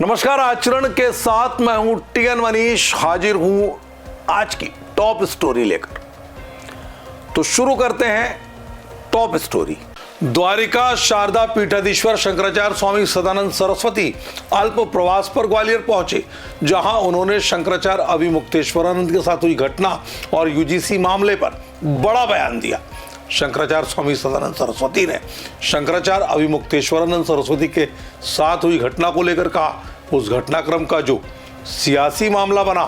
नमस्कार, आचरण के साथ मैं हूं टीएन मनीष, हाजिर हूं आज की टॉप स्टोरी लेकर। तो शुरू करते हैं टॉप स्टोरी। द्वारिका शारदा पीठाधीश्वर शंकराचार्य स्वामी सदानंद सरस्वती अल्प प्रवास पर ग्वालियर पहुंचे, जहां उन्होंने शंकराचार्य अभिमुक्तेश्वरानंद के साथ हुई घटना और यूजीसी मामले पर बड़ा बयान दिया। शंकराचार्य स्वामी सदानंद सरस्वती ने शंकराचार्य अभिमुक्तेश्वरानंद सरस्वती के साथ हुई घटना को लेकर कहा, उस घटनाक्रम का जो सियासी मामला बना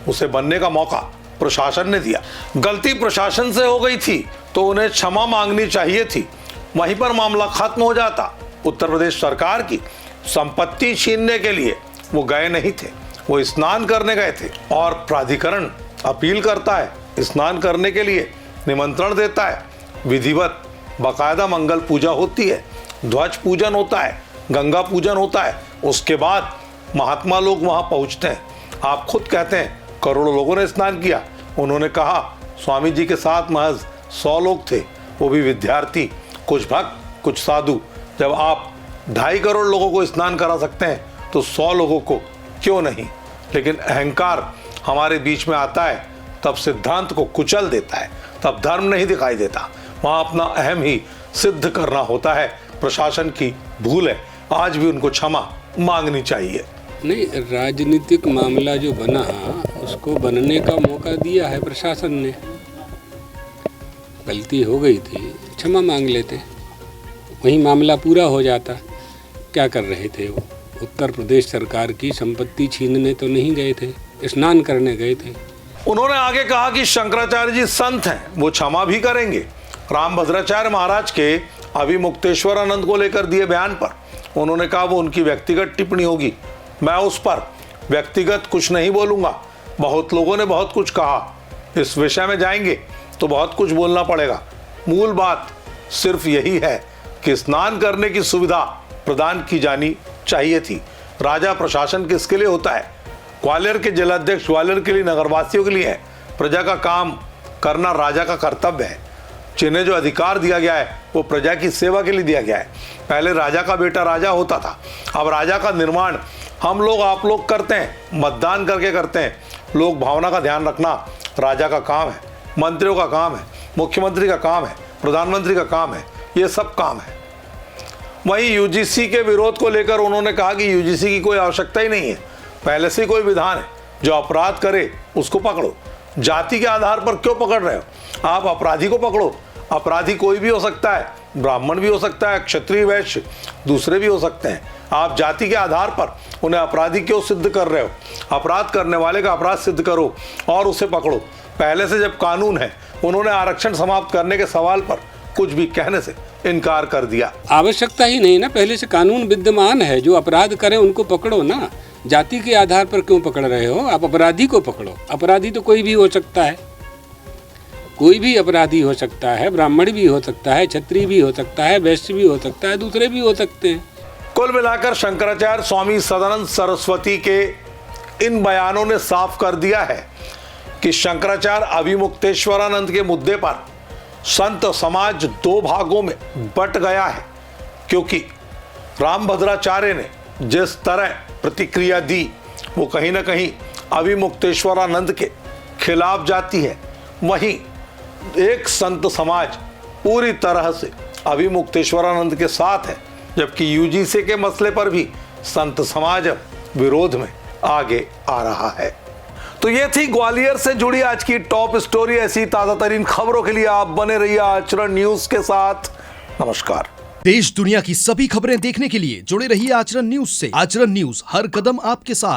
उसे बनने का मौका प्रशासन ने दिया। गलती प्रशासन से हो गई थी तो उन्हें क्षमा मांगनी चाहिए थी, वहीं पर मामला खत्म हो जाता। उत्तर प्रदेश सरकार की संपत्ति छीनने के लिए वो गए नहीं थे, वो स्नान करने गए थे और प्राधिकरण अपील करता है, स्नान करने के लिए निमंत्रण देता है, विधिवत बाकायदा मंगल पूजा होती है, ध्वज पूजन होता है, गंगा पूजन होता है, उसके बाद महात्मा लोग वहां पहुंचते हैं। आप खुद कहते हैं करोड़ों लोगों ने स्नान किया। उन्होंने कहा स्वामी जी के साथ महज 100 लोग थे, वो भी विद्यार्थी, कुछ भक्त, कुछ साधु। जब आप 2.5 करोड़ लोगों को स्नान करा सकते हैं तो 100 लोगों को क्यों नहीं। लेकिन अहंकार हमारे बीच में आता है, तब सिद्धांत को कुचल देता है, तब धर्म नहीं दिखाई देता। वहां अपना अहम ही सिद्ध करना होता है। प्रशासन की भूल है, आज भी उनको क्षमा मांगनी चाहिए। नहीं, राजनीतिक मामला जो बना उसको बनने का मौका दिया है प्रशासन ने। गलती हो गई थी, क्षमा मांग लेते, वही मामला पूरा हो जाता। क्या कर रहे थे वो? उत्तर प्रदेश सरकार की संपत्ति छीनने तो नहीं गए थे, स्नान करने गए थे। उन्होंने आगे कहा कि शंकराचार्य जी संत हैं, वो क्षमा भी करेंगे। रामभद्राचार्य महाराज के अभिमुक्तेश्वरानंद को लेकर दिए बयान पर उन्होंने कहा वो उनकी व्यक्तिगत टिप्पणी होगी, मैं उस पर व्यक्तिगत कुछ नहीं बोलूंगा। बहुत लोगों ने बहुत कुछ कहा, इस विषय में जाएंगे तो बहुत कुछ बोलना पड़ेगा। मूल बात सिर्फ यही है कि स्नान करने की सुविधा प्रदान की जानी चाहिए थी। राजा प्रशासन किसके लिए होता है? ग्वालियर के जिलाध्यक्ष ग्वालियर के लिए, नगरवासियों के लिए है। प्रजा का काम करना राजा का कर्तव्य है। जिन्हें जो अधिकार दिया गया है वो प्रजा की सेवा के लिए दिया गया है। पहले राजा का बेटा राजा होता था, अब राजा का निर्माण हम लोग आप लोग करते हैं, मतदान करके करते हैं। लोक भावना का ध्यान रखना राजा का काम है, मंत्रियों का काम है, मुख्यमंत्री का काम है, प्रधानमंत्री का काम है, ये सब काम है। वहीं यूजीसी के विरोध को लेकर उन्होंने कहा कि यूजीसी की कोई आवश्यकता ही नहीं है, पहले से कोई विधान है, जो अपराध करे उसको पकड़ो। जाति के आधार पर क्यों पकड़ रहे हो? आप अपराधी को पकड़ो। अपराधी कोई भी हो सकता है, ब्राह्मण भी हो सकता है, क्षत्रिय, वैश्य, दूसरे भी हो सकते हैं। आप जाति के आधार पर उन्हें अपराधी क्यों सिद्ध कर रहे हो? अपराध करने वाले का अपराध सिद्ध करो और उसे पकड़ो। पहले से जब कानून है, उन्होंने आरक्षण समाप्त करने के सवाल पर कुछ भी कहने से इनकार कर दिया। आवश्यकता ही नहीं ना, पहले से कानून विद्यमान है, जो अपराध करें उनको पकड़ो ना। जाति के आधार पर क्यों पकड़ रहे हो? आप अपराधी को पकड़ो। अपराधी तो कोई भी हो सकता है, कोई भी अपराधी हो सकता है, ब्राह्मण भी हो सकता है, क्षत्रिय भी हो सकता है, वैश्य भी हो सकता है, दूसरे भी हो सकते हैं। कुल मिलाकर शंकराचार्य स्वामी सदानंद सरस्वती के इन बयानों ने साफ कर दिया है कि शंकराचार्य अभिमुक्तेश्वरानंद के मुद्दे पर संत समाज 2 भागों में बट गया है, क्योंकि रामभद्राचार्य ने जिस तरह प्रतिक्रिया दी वो कहीं ना कहीं अभिमुक्तेश्वरानंद के खिलाफ जाती है। वहीं एक संत समाज पूरी तरह से अभिमुक्तेश्वरानंद के साथ है, जबकि यूजीसी के मसले पर भी संत समाज अब विरोध में आगे आ रहा है। तो ये थी ग्वालियर से जुड़ी आज की टॉप स्टोरी। ऐसी ताजा तरीन खबरों के लिए आप बने रहिए आचरण न्यूज के साथ। नमस्कार। देश दुनिया की सभी खबरें देखने के लिए जुड़े रहिए आचरण न्यूज से। आचरण न्यूज, हर कदम आपके साथ।